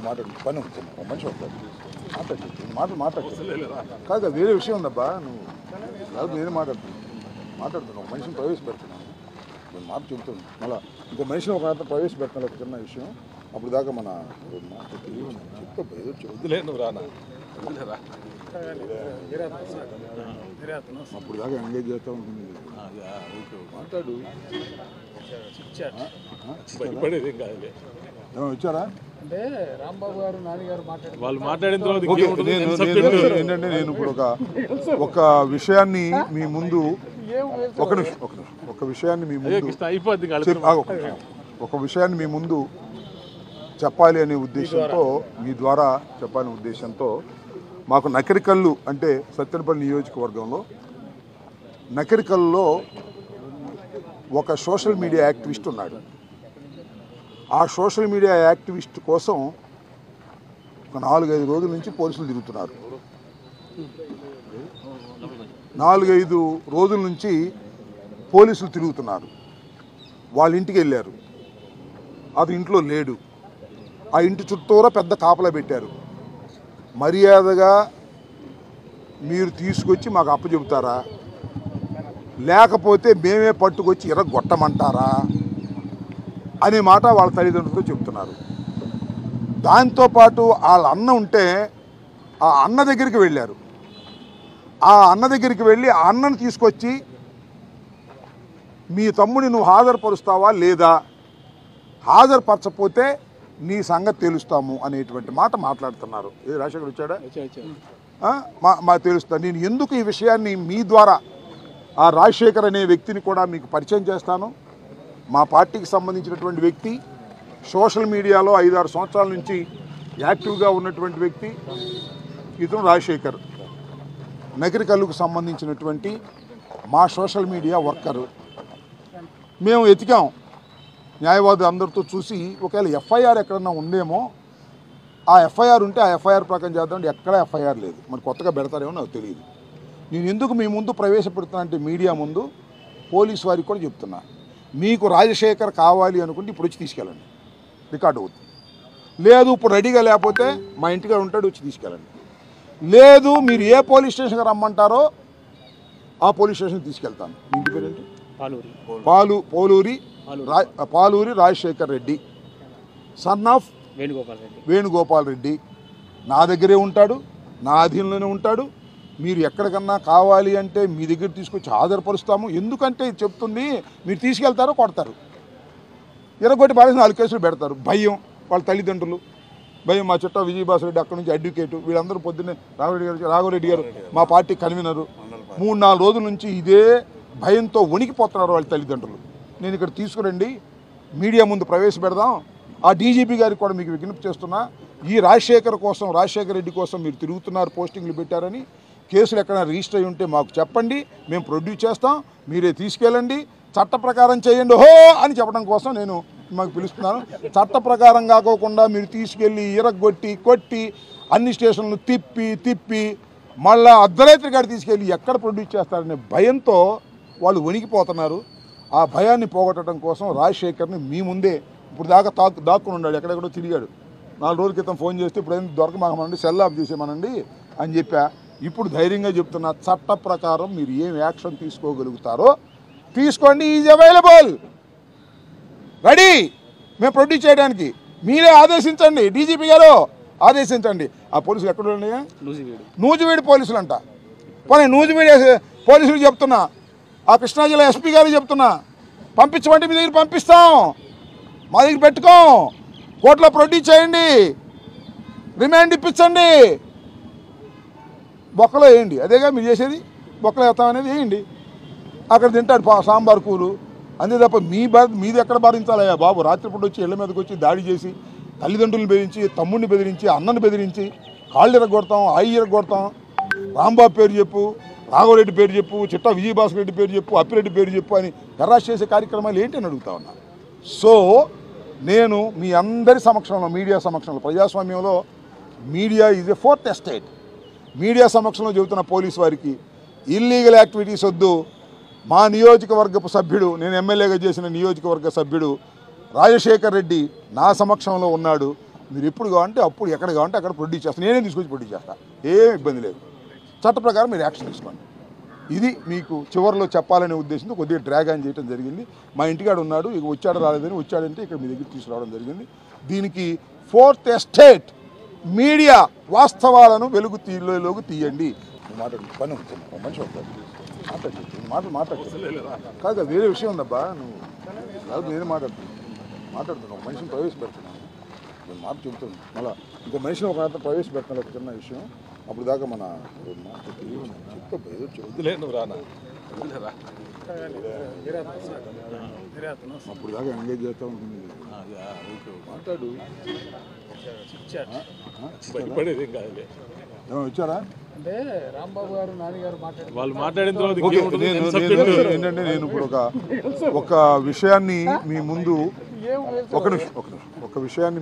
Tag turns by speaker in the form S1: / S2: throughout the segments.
S1: మాట్లాడు పని ఉంటుంది మనిషి వస్తాడు మాట్లాడు కాదు వేరే విషయం ఉందబ్బా నువ్వు కాదు నేనే మాట్లాడుతున్నావు ఒక మనిషిని ప్రవేశపెడుతున్నాను నేను మాట చెబుతున్నాను మళ్ళీ ఇంకో మనిషిని ఒక ప్రవేశపెడుతున్నాను ఒక చిన్న విషయం అప్పుడు దాకా మన చెప్తా రానా అప్పుడు దాకా ఎంగేజ్ చేస్తా ఉంటుంది మాట్లాడు వచ్చారా
S2: అంటే రాంబాబు గారు నాని గారు
S3: వాళ్ళు మాట్లాడిన తర్వాత
S1: ఏంటంటే నేను ఇప్పుడు ఒక విషయాన్ని మీ ముందు ఒక విషయాన్ని మీ ముందు ఒక విషయాన్ని మీ ముందు చెప్పాలి అనే ఉద్దేశంతో మీ ద్వారా చెప్పాలనే ఉద్దేశంతో మాకు నకిరికల్లు అంటే సత్తెనపల్లి నియోజకవర్గంలో నకిరికల్లులో ఒక సోషల్ మీడియా యాక్టివిస్ట్ ఉన్నాడు. ఆ సోషల్ మీడియా యాక్టివిస్ట్ కోసం ఒక 4-5 రోజుల నుంచి పోలీసులు తిరుగుతున్నారు. 4-5 రోజుల నుంచి పోలీసులు తిరుగుతున్నారు. వాళ్ళ ఇంటికి వెళ్ళారు. అది ఇంట్లో లేడు. ఆ ఇంటి చుట్టూరా పెద్ద కాపలా పెట్టారు. మర్యాదగా మీరు తీసుకొచ్చి మాకు అప్పచెబుతారా లేకపోతే మేమే పట్టుకొచ్చి ఎర్రగొట్టమంటారా అనే మాట వాళ్ళ తల్లిదండ్రులతో చెప్తున్నారు. దాంతోపాటు వాళ్ళ అన్న ఉంటే ఆ అన్న దగ్గరికి వెళ్ళారు. ఆ అన్న దగ్గరికి వెళ్ళి ఆ అన్నను తీసుకొచ్చి మీ తమ్ముడిని నువ్వు హాజరుపరుస్తావా లేదా, హాజరుపరచకపోతే నీ సంగతి తెలుస్తాము అనేటువంటి మాట మాట్లాడుతున్నారు. ఏ రాజశేఖర్ వచ్చాడా మా తెలుస్తా. నేను ఎందుకు ఈ విషయాన్ని మీ ద్వారా ఆ రాజశేఖర్ అనే వ్యక్తిని కూడా మీకు పరిచయం చేస్తాను. మా పార్టీకి సంబంధించినటువంటి వ్యక్తి, సోషల్ మీడియాలో 5-6 సంవత్సరాల నుంచి యాక్టివ్గా ఉన్నటువంటి వ్యక్తి ఇతను రాజశేఖర్. నకిరికల్లుకు సంబంధించినటువంటి మా సోషల్ మీడియా వర్కరు. మేము ఎతికాం న్యాయవాది అందరితో చూసి ఒకవేళ ఎఫ్ఐఆర్ ఎక్కడన్నా ఉందేమో ఆ ఎఫ్ఐఆర్ ఉంటే ఆ ఎఫ్ఐఆర్ ప్రకారం చేద్దామంటే ఎక్కడ ఎఫ్ఐఆర్ లేదు. మరి కొత్తగా పెడతారేమో నాకు తెలియదు. నేను ఎందుకు మీ ముందు ప్రవేశపెడుతున్నా అంటే మీడియా ముందు పోలీసు వారికి కూడా చెప్తున్నా, మీకు రాజశేఖర్ కావాలి అనుకుంటే ఇప్పుడు వచ్చి తీసుకెళ్ళండి, రికార్డు అవుతుంది. లేదు ఇప్పుడు రెడీగా లేకపోతే మా ఇంటిగా ఉంటాడు, వచ్చి తీసుకెళ్ళండి. లేదు మీరు ఏ పోలీస్ స్టేషన్కి రమ్మంటారో ఆ పోలీస్ స్టేషన్కి తీసుకెళ్తాను. ఇంటి పేరేంటి? Paluri Rajasekhar Reddy, son of Venugopal Reddy. నా దగ్గరే ఉంటాడు, నా అధీనంలోనే ఉంటాడు. మీరు ఎక్కడికన్నా కావాలి అంటే మీ దగ్గర తీసుకొచ్చి హాజరుపరుస్తాము. ఎందుకంటే ఇది చెప్తుంది, మీరు తీసుకెళ్తారో కొడతారు, ఎర్రగొట్టి పారేసి 4 కేసులు పెడతారు. భయం వాళ్ళ తల్లిదండ్రులు, భయం. మా చుట్టూ విజయభాస్కర్ అక్కడి నుంచి అడ్వకేటు, వీళ్ళందరూ పొద్దున్నే రాఘవరెడ్డి గారు మా పార్టీ కన్వీనరు 3-4 రోజుల నుంచి ఇదే భయంతో వణికిపోతున్నారు వాళ్ళ తల్లిదండ్రులు. నేను ఇక్కడ తీసుకురండి, మీడియా ముందు ప్రవేశపెడదాం. ఆ డీజీపీ గారికి కూడా మీకు విజ్ఞప్తి చేస్తున్నా, ఈ రాజశేఖర్ రెడ్డి కోసం మీరు తిరుగుతున్నారు, పోస్టింగ్లు పెట్టారని. కేసులు ఎక్కడైనా రిజిస్టర్ అయి ఉంటే మాకు చెప్పండి, మేము ప్రొడ్యూస్ చేస్తాం, మీరే తీసుకెళ్ళండి, చట్ట ప్రకారం చేయండి హో అని చెప్పడం కోసం నేను మాకు పిలుస్తున్నాను. చట్ట ప్రకారం కాకోకుండా మీరు తీసుకెళ్ళి ఇరగొట్టి కొట్టి అన్ని స్టేషన్లు తిప్పి మళ్ళీ అర్ధరాత్రి గారు తీసుకెళ్ళి ఎక్కడ ప్రొడ్యూస్ చేస్తారనే భయంతో వాళ్ళు వణికిపోతున్నారు. ఆ భయాన్ని పోగొట్టడం కోసం రాజశేఖర్ని మీ ముందే ఇప్పుడు దాకా దాక్కుని ఉన్నాడు, ఎక్కడెక్కడో తిరిగాడు. 4 రోజుల క్రితం ఫోన్ చేస్తే ఇప్పుడు ఏం దొరకమాకమనండి, సెల్ ఆఫ్ చేసేమనండి అని చెప్పా. ఇప్పుడు ధైర్యంగా చెప్తున్నా, చట్ట ప్రకారం మీరు ఏం యాక్షన్ తీసుకోగలుగుతారో తీసుకోండి. ఈజ్ అవైలబుల్, రెడీ మేము ప్రొడ్యూస్ చేయడానికి. మీరే ఆదేశించండి, డీజీపీ గారు ఆదేశించండి. ఆ పోలీసులు ఎక్కడ ఉన్నాయా? నూజివీడు పోలీసులు అంట. పోనీ నూజివీడు పోలీసులు చెప్తున్నా, ఆ కృష్ణా జిల్లా ఎస్పీ గారికి చెప్తున్నా, పంపించమంటే మీ దగ్గర పంపిస్తాం, మా దగ్గర పెట్టుకోం, కోర్టులో ప్రొడ్యూస్ చేయండి, రిమాండ్ ఇప్పించండి, బొక్కలో వేయండి. అదేగా మీరు చేసేది, బొక్కలో వేస్తాం అనేది వేయండి. అక్కడ తింటాడు సాంబార్ కూరు, అంతే తప్ప మీది ఎక్కడ భరించాలయ్యా బాబు? రాత్రిపూట వచ్చి ఇళ్ల మీదకి వచ్చి దాడి చేసి తల్లిదండ్రులను బెదిరించి, తమ్ముడిని బెదిరించి, అన్నను బెదిరించి, కాళ్ళు ఇరగొడతాం, ఇరగొడతాం, రాంబాబు పేరు చెప్పు, రాఘవరెడ్డి పేరు చెప్పు, చిట్టా విజయభాస్కర్ రెడ్డి పేరు చెప్పు, అప్పిరెడ్డి పేరు చెప్పు అని హెరాస్ చేసే కార్యక్రమాలు ఏంటి అని అడుగుతా ఉన్నా. సో నేను మీ అందరి సమక్షంలో, మీడియా సమక్షంలో, ప్రజాస్వామ్యంలో media is a 4th estate. Media సమక్షంలో చెబుతున్న పోలీసు వారికి ఇల్లీగల్ యాక్టివిటీస్ వద్దు. మా నియోజకవర్గపు సభ్యుడు, నేను ఎమ్మెల్యేగా చేసిన నియోజకవర్గ సభ్యుడు రాజశేఖర్ రెడ్డి నా సమక్షంలో ఉన్నాడు. మీరు ఎప్పుడు కావాలంటే అప్పుడు ఎక్కడ కావాలంటే అక్కడ ప్రొడ్యూస్ చేస్తాను, నేనే తీసుకొచ్చి ప్రొడ్యూస్ చేస్తాను, ఏం ఇబ్బంది లేదు. చట్ట ప్రకారం మీరు యాక్షన్ తీసుకోండి. ఇది మీకు చివరిలో చెప్పాలనే ఉద్దేశంతో కొద్దిగా డ్రాగ్ ఆన్ చేయడం జరిగింది. మా ఇంటికాడ ఉన్నాడు, ఇక వచ్చాడు రాలేదని, వచ్చాడంటే ఇక్కడ మీ దగ్గర తీసుకురావడం జరిగింది. దీనికి ఫోర్త్ ఎస్టేట్ మీడియా వాస్తవాలను వెలుగులోకి తీయండి. మాట్లాడు పని ఉంటుంది, మనిషి ఉంటాడు, మాట్లాడు కాదు, వేరే విషయం ఉందబ్బా. నువ్వు కాదు, నేనే మాట్లాడుతున్నాను, ఒక మనిషిని ప్రవేశపెడుతున్నాను, నేను మాట చెబుతాను. మళ్ళీ ఇంకో మనిషిని ఒక ప్రవేశపెడుతున్నాను, ఒక చిన్న విషయం. అప్పుడు దాకా మన చెప్తా రానా అప్పుడు దాకా ఎంగేజ్ చేస్తూ ఉంటుంది. మాట్లాడు, వచ్చారా
S2: అంటే రాంబాబు గారు నాన్నగారు
S3: వాళ్ళు మాట్లాడిన తర్వాత
S1: ఏంటంటే నేను ఇప్పుడు ఒక విషయాన్ని మీ ముందు ఒక విషయాన్ని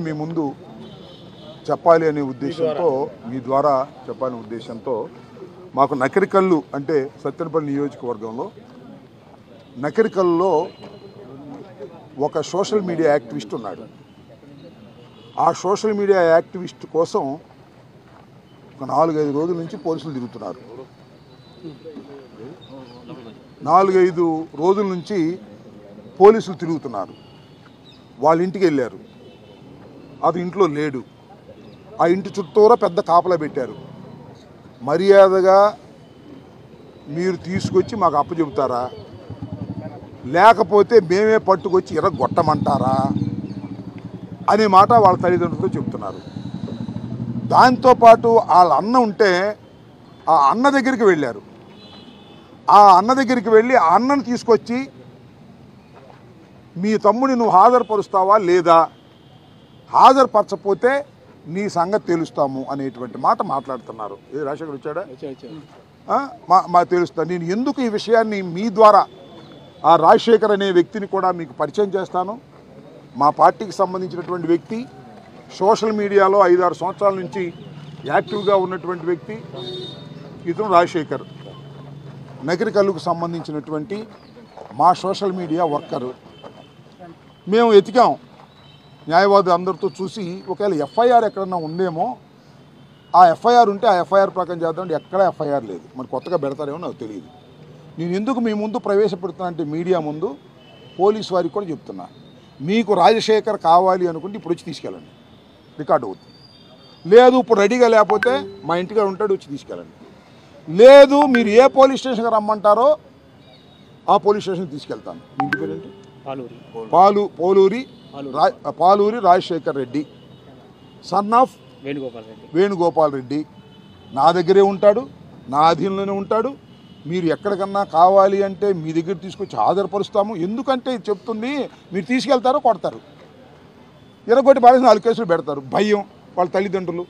S1: మీ ముందు చెప్పాలి అనే ఉద్దేశంతో, మీ ద్వారా చెప్పాలనే ఉద్దేశంతో మాకు నకరికల్లు అంటే సత్తెనపల్లి నియోజకవర్గంలో నకరికల్లో ఒక సోషల్ మీడియా యాక్టివిస్ట్ ఉన్నాడు. ఆ సోషల్ మీడియా యాక్టివిస్ట్ కోసం ఒక 4-5 రోజుల నుంచి పోలీసులు తిరుగుతున్నారు. 4-5 రోజుల నుంచి పోలీసులు తిరుగుతున్నారు. వాళ్ళ ఇంటికి వెళ్ళారు, అది ఇంట్లో లేడు. ఆ ఇంటి చుట్టూరా పెద్ద కాపలా పెట్టారు. మర్యాదగా మీరు తీసుకొచ్చి మాకు అప్పచెబుతారా, లేకపోతే మేమే పట్టుకొచ్చి ఎర్రగొట్టమంటారా అనే మాట వాళ్ళ తల్లిదండ్రులతో చెప్తున్నారు. దాంతోపాటు వాళ్ళ అన్న ఉంటే ఆ అన్న దగ్గరికి వెళ్ళారు. ఆ అన్న దగ్గరికి వెళ్ళి ఆ అన్నను తీసుకొచ్చి మీ తమ్ముడిని నువ్వు హాజరుపరుస్తావా లేదా, హాజరుపరచకపోతే నీ సంగతి తెలుస్తాము అనేటువంటి మాట మాట్లాడుతున్నారు. ఏ రాజశేఖర్ వచ్చాడా? మా తెలుస్తా. నేను ఎందుకు ఈ విషయాన్ని మీ ద్వారా ఆ రాజశేఖర్ అనే వ్యక్తిని కూడా మీకు పరిచయం చేస్తాను. మా పార్టీకి సంబంధించినటువంటి వ్యక్తి, సోషల్ మీడియాలో 5-6 సంవత్సరాల నుంచి యాక్టివ్గా ఉన్నటువంటి వ్యక్తి. ఇతను రాజశేఖర్ నగరికల్లుకు సంబంధించినటువంటి మా సోషల్ మీడియా వర్కరు. మేము ఎతికాం న్యాయవాదులు అందరితో చూసి, ఒకవేళ ఎఫ్ఐఆర్ ఎక్కడన్నా ఉందేమో, ఆ ఎఫ్ఐఆర్ ఉంటే ఆ ఎఫ్ఐఆర్ ప్రకారం చేద్దామంటే ఎక్కడా ఎఫ్ఐఆర్ లేదు. మరి కొత్తగా పెడతారేమో నాకు తెలియదు. నేను ఎందుకు మీ ముందు ప్రవేశపెడుతున్నా అంటే మీడియా ముందు పోలీసు వారికి కూడా చెప్తున్నా, మీకు రాజశేఖర్ కావాలి అనుకుంటే ఇప్పుడు వచ్చి తీసుకెళ్ళండి, రికార్డు అవుతుంది. లేదు ఇప్పుడు రెడీగా లేకపోతే మా ఇంటిగా ఉంటాడు, వచ్చి తీసుకెళ్ళండి. లేదు మీరు ఏ పోలీస్ స్టేషన్కి రమ్మంటారో ఆ పోలీస్ స్టేషన్కి తీసుకెళ్తాను. మీ ఇంటి పేరేంటి? Paluri Rajasekhar Reddy, son of Venugopal Reddy. నా దగ్గరే ఉంటాడు, నా అధీనంలోనే ఉంటాడు. మీరు ఎక్కడికన్నా కావాలి అంటే మీ దగ్గర తీసుకొచ్చి హాజరుపరుస్తాము. ఎందుకంటే చెప్తుంది, మీరు తీసుకెళ్తారో కొడతారు, ఎరగొట్టి బాగా 4 కేసులు పెడతారు. భయం, వాళ్ళ తల్లిదండ్రులు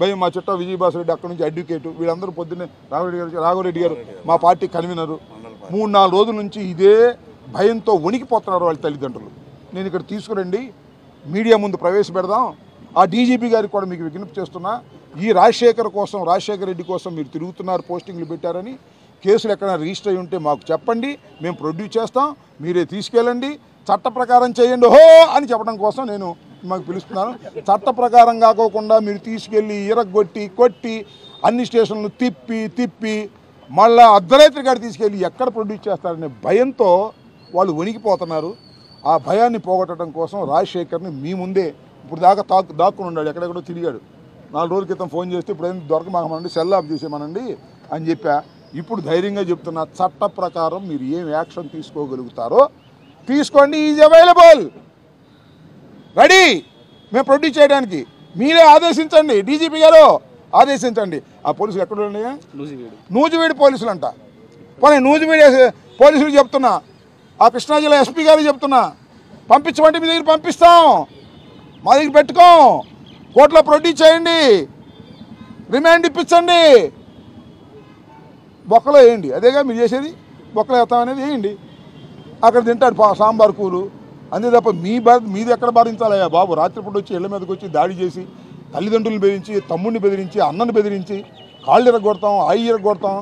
S1: భయం. మా చుట్టా విజయభాస్కర్ రెడ్డి అక్కడి నుంచి అడ్వకేటు, వీళ్ళందరూ పొద్దున్నే రాఘవరెడ్డి గారు మా పార్టీ కన్వీనరు, 3-4 రోజుల నుంచి ఇదే భయంతో వణికిపోతున్నారు వాళ్ళ తల్లిదండ్రులు. నేను ఇక్కడ తీసుకురండి, మీడియా ముందు ప్రవేశపెడదాం. ఆ డీజీపీ గారికి కూడా మీకు విజ్ఞప్తి చేస్తున్నా, ఈ రాజశేఖర్ రెడ్డి కోసం మీరు తిరుగుతున్నారు, పోస్టింగ్లు పెట్టారని. కేసులు ఎక్కడైనా రిజిస్టర్ అయి ఉంటే మాకు చెప్పండి, మేము ప్రొడ్యూస్ చేస్తాం, మీరే తీసుకెళ్ళండి, చట్ట ప్రకారం చేయండి హో అని చెప్పడం కోసం నేను మాకు పిలుస్తున్నాను. చట్ట ప్రకారం కాకోకుండా మీరు తీసుకెళ్ళి ఇరగొట్టి కొట్టి అన్ని స్టేషన్లు తిప్పి మళ్ళీ అర్ధరాత్రి కాడ తీసుకెళ్ళి ఎక్కడ ప్రొడ్యూస్ చేస్తారనే భయంతో వాళ్ళు వణికిపోతున్నారు. ఆ భయాన్ని పోగొట్టడం కోసం రాజశేఖర్ని మీ ముందే ఇప్పుడు దాకా దాక్కుని ఉన్నాడు, ఎక్కడెక్కడో తిరిగాడు. 4 రోజుల క్రితం ఫోన్ చేస్తే ఇప్పుడు ఏం దొరకమాకమనండి, సెల్ ఆఫ్ చేసేమనండి అని చెప్పా. ఇప్పుడు ధైర్యంగా చెప్తున్నా, చట్ట ప్రకారం మీరు ఏం యాక్షన్ తీసుకోగలుగుతారో తీసుకోండి. ఈజ్ అవైలబుల్, రెడీ మేము ప్రొడ్యూస్ చేయడానికి. మీరే ఆదేశించండి, డీజీపీ గారు ఆదేశించండి. ఆ పోలీసులు ఎక్కడ ఉన్నాయా? నూజివీడు పోలీసులు అంట. పోనీ నూజివీడు పోలీసులు చెప్తున్నా, ఆ కృష్ణా జిల్లా ఎస్పీ గారికి చెప్తున్నా, పంపించమంటే మీ దగ్గర పంపిస్తాం, మా దగ్గర పెట్టుకోం, కోర్టులో ప్రొడ్యూస్ చేయండి, రిమాండ్ ఇప్పించండి, బొక్కలో వేయండి. అదేగా మీరు చేసేది, బొక్కలో వేస్తామనేది వేయండి. అక్కడ తింటాడు సాంబార్ కూలు, అంతే తప్ప మీది ఎక్కడ భరించాలయ్యా బాబు? రాత్రిపూట వచ్చి ఇళ్ళ మీదకి వచ్చి దాడి చేసి తల్లిదండ్రులను బెదిరించి, తమ్ముడిని బెదిరించి, అన్నను బెదిరించి, కాళ్ళు ఇరగొడతాం, ఇరగొడతాం,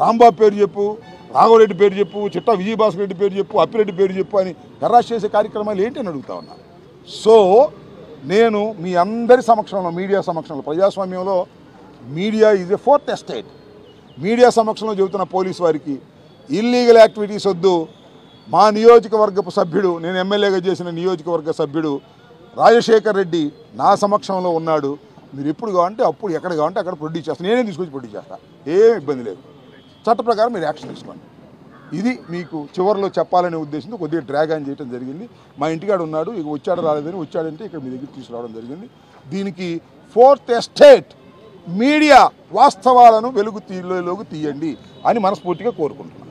S1: రాంబాబు పేరు చెప్పు, రాఘవరెడ్డి పేరు చెప్పు, చిట్టా విజయభాస్కర్ రెడ్డి పేరు చెప్పు, అప్పిరెడ్డి పేరు చెప్పు అని హెరాస్ చేసే కార్యక్రమాలు ఏంటి అని అడుగుతా ఉన్నా. సో నేను మీ అందరి సమక్షంలో, మీడియా సమక్షంలో, ప్రజాస్వామ్యంలో media is a fourth estate, media సమక్షంలో చెబుతున్న పోలీసు వారికి ఇల్లీగల్ యాక్టివిటీస్ వద్దు. మా నియోజకవర్గపు సభ్యుడు, నేను ఎమ్మెల్యేగా చేసిన నియోజకవర్గ సభ్యుడు రాజశేఖర్ రెడ్డి నా సమక్షంలో ఉన్నాడు. మీరు ఎప్పుడు కావాలంటే అప్పుడు, ఎక్కడ కావాలంటే అక్కడ ప్రొడ్యూస్ చేస్తాను, నేనే తీసుకొచ్చి ప్రొడ్యూస్ చేస్తాను, ఏం ఇబ్బంది లేదు. చట్ట ప్రకారం మీరు యాక్షన్ తీసుకోండి. ఇది మీకు చివరిలో చెప్పాలనే ఉద్దేశంతో కొద్దిగా డ్రాగ్ ఆన్ చేయడం జరిగింది. మా ఇంటికాడ ఉన్నాడు, ఇక వచ్చాడు రాలేదని, వచ్చాడంటే ఇక్కడ మీ దగ్గర తీసుకురావడం జరిగింది. దీనికి ఫోర్త్ ఎస్టేట్ మీడియా వాస్తవాలను వెలుగు తీయండి అని మనస్ఫూర్తిగా కోరుకుంటున్నాను.